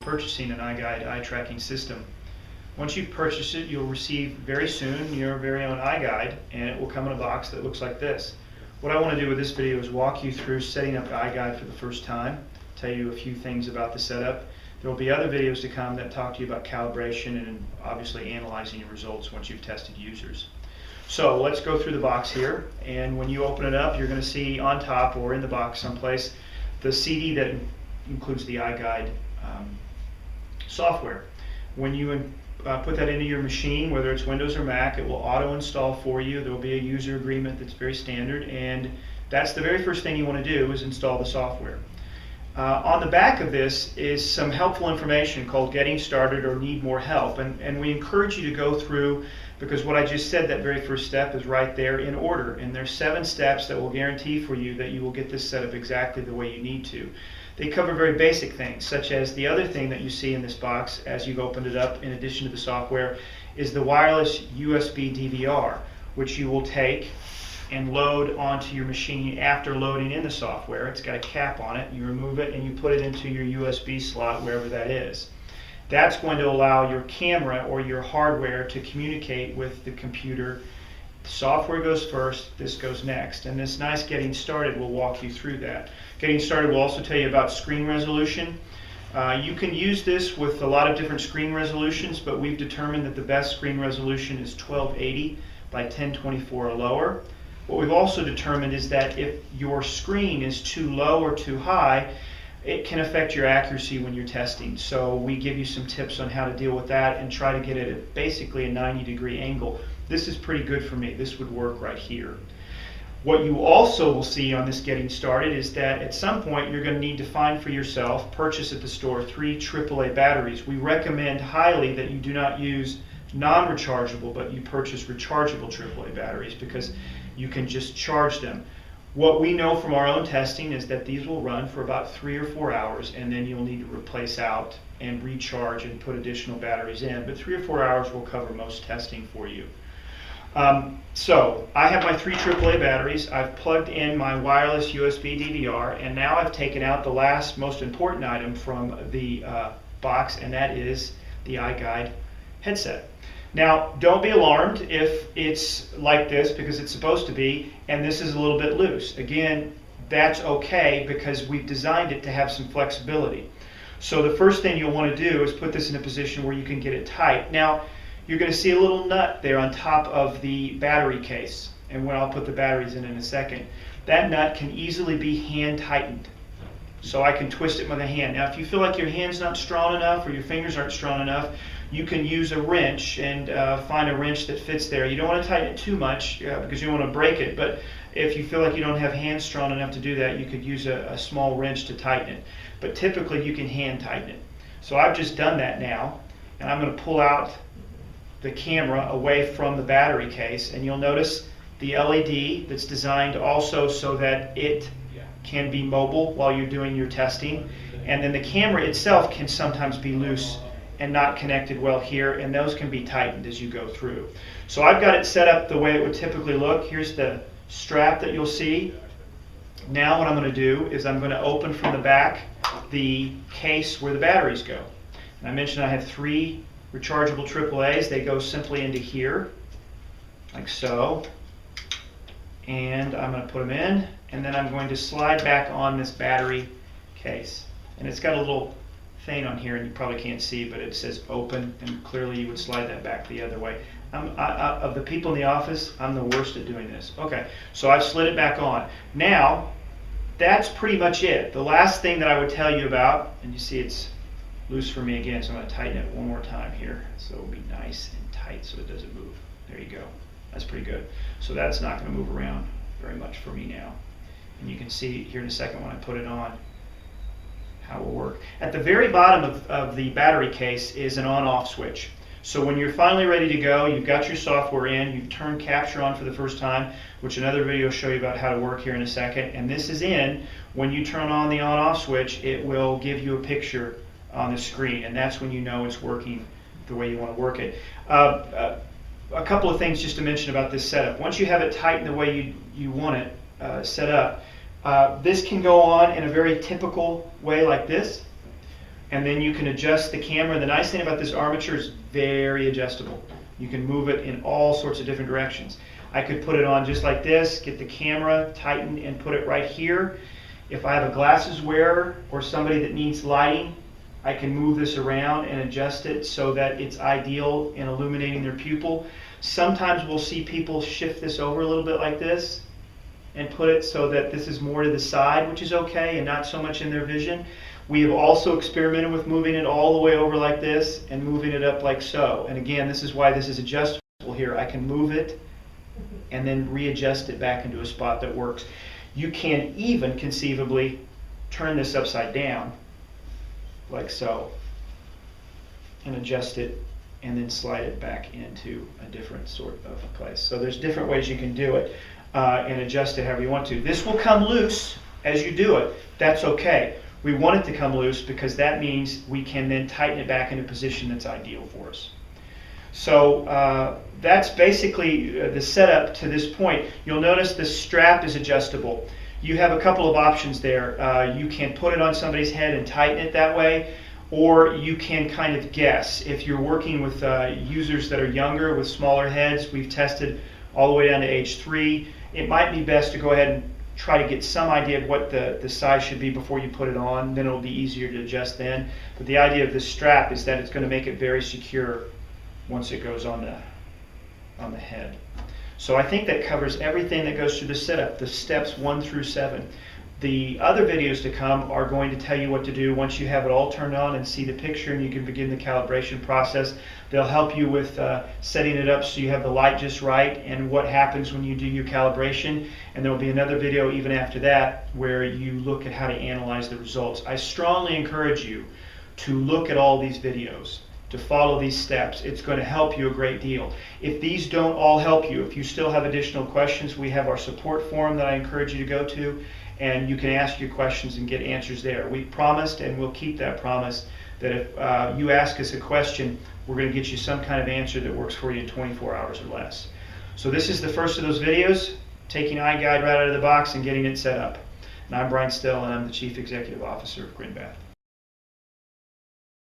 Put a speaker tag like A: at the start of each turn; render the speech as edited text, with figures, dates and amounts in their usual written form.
A: purchasing an iGuide eye tracking system. Once you've purchased it, you'll receive very soon your very own iGuide, and it will come in a box that looks like this. What I want to do with this video is walk you through setting up the iGuide for the first time, tell you a few things about the setup. There will be other videos to come that talk to you about calibration and obviously analyzing your results once you've tested users. So let's go through the box here, and when you open it up, you're going to see on top or in the box someplace the CD that includes the iGuide software. When you put that into your machine, whether it's Windows or Mac, it will auto-install for you. There will be a user agreement that's very standard, and that's the very first thing you want to do is install the software. On the back of this is some helpful information called Getting Started or Need More Help, and we encourage you to go through, because what I just said, that very first step, is right there in order, and there's 7 steps that will guarantee for you that you will get this set up exactly the way you need to. They cover very basic things, such as the other thing that you see in this box as you've opened it up, in addition to the software, is the wireless USB DVR, which you will take and load onto your machine after loading in the software. It's got a cap on it. You remove it and you put it into your USB slot, wherever that is. That's going to allow your camera or your hardware to communicate with the computer. The software goes first, this goes next, and this nice Getting Started will walk you through that. Getting Started will also tell you about screen resolution. You can use this with a lot of different screen resolutions, but we've determined that the best screen resolution is 1280 by 1024 or lower. What we've also determined is that if your screen is too low or too high, it can affect your accuracy when you're testing. So we give you some tips on how to deal with that and try to get it at basically a 90-degree angle. This is pretty good for me. This would work right here. What you also will see on this Getting Started is that at some point you're going to need to find for yourself, purchase at the store, 3 AAA batteries. We recommend highly that you do not use non-rechargeable, but you purchase rechargeable AAA batteries, because you can just charge them. What we know from our own testing is that these will run for about 3 or 4 hours, and then you'll need to replace out and recharge and put additional batteries in. But 3 or 4 hours will cover most testing for you. So I have my 3 AAA batteries. I've plugged in my wireless USB DVR, and now I've taken out the last most important item from the box, and that is the iGuide headset. Now, don't be alarmed if it's like this, because it's supposed to be, and this is a little bit loose. Again, that's okay, because we've designed it to have some flexibility. So the first thing you'll want to do is put this in a position where you can get it tight. Now, you're going to see a little nut there on top of the battery case, and when I'll put the batteries in a second. That nut can easily be hand tightened. So I can twist it with a hand. Now, if you feel like your hand's not strong enough or your fingers aren't strong enough, you can use a wrench and find a wrench that fits there. You don't want to tighten it too much because you don't want to break it, but if you feel like you don't have hands strong enough to do that, you could use a small wrench to tighten it. But typically you can hand tighten it. So I've just done that now, and I'm going to pull out the camera away from the battery case, and you'll notice the LED that's designed also so that it can be mobile while you're doing your testing, and then the camera itself can sometimes be loose and not connected well here, and those can be tightened as you go through. So I've got it set up the way it would typically look. Here's the strap that you'll see. Now what I'm going to do is I'm going to open from the back the case where the batteries go. And I mentioned I have 3 rechargeable AAAs. They go simply into here, like so. And I'm going to put them in, and then I'm going to slide back on this battery case. And it's got a little thing on here, and you probably can't see, but it says open, and clearly you would slide that back the other way. Of the people in the office, I'm the worst at doing this. Okay, so I've slid it back on. Now, that's pretty much it. The last thing that I would tell you about, and you see it's loose for me again, so I'm going to tighten it one more time here, so it'll be nice and tight so it doesn't move. There you go. That's pretty good. So that's not going to move around very much for me now. And you can see here in a second when I put it on how it will work. At the very bottom of the battery case is an on-off switch. So when you're finally ready to go, you've got your software in, you've turned Capture on for the first time, which another video will show you about how to work here in a second, and this is in. When you turn on the on-off switch, it will give you a picture on the screen, and that's when you know it's working the way you want to work it. A couple of things just to mention about this setup. Once you have it tightened the way you want it set up, this can go on in a very typical way like this, and then you can adjust the camera. The nice thing about this armature is very adjustable. You can move it in all sorts of different directions. I could put it on just like this, get the camera tightened and put it right here. If I have a glasses wearer or somebody that needs lighting, I can move this around and adjust it so that it's ideal in illuminating their pupil. Sometimes we'll see people shift this over a little bit like this and put it so that this is more to the side, which is okay, and not so much in their vision. We have also experimented with moving it all the way over like this and moving it up like so. And again, this is why this is adjustable here. I can move it and then readjust it back into a spot that works. You can even conceivably turn this upside down like so and adjust it and then slide it back into a different sort of place. So there's different ways you can do it and adjust it however you want to. This will come loose as you do it. That's okay. We want it to come loose because that means we can then tighten it back in a position that's ideal for us. So that's basically the setup to this point. You'll notice the strap is adjustable. You have a couple of options there. You can put it on somebody's head and tighten it that way, or you can kind of guess. If you're working with users that are younger with smaller heads, we've tested all the way down to age 3, it might be best to go ahead and try to get some idea of what the size should be before you put it on. Then it'll be easier to adjust then. But the idea of this strap is that it's going to make it very secure once it goes on the head. So I think that covers everything that goes through the setup, the steps 1 through 7. The other videos to come are going to tell you what to do once you have it all turned on and see the picture and you can begin the calibration process. They'll help you with setting it up so you have the light just right and what happens when you do your calibration. And there will be another video even after that where you look at how to analyze the results. I strongly encourage you to look at all these videos, to follow these steps. It's going to help you a great deal. If these don't all help you, if you still have additional questions, we have our support forum that I encourage you to go to, and you can ask your questions and get answers there. We promised, and we'll keep that promise, that if you ask us a question, we're going to get you some kind of answer that works for you in 24 hours or less. So this is the first of those videos, taking iGuide right out of the box and getting it set up. And I'm Brian Still, and I'm the Chief Executive Officer of GrinBath.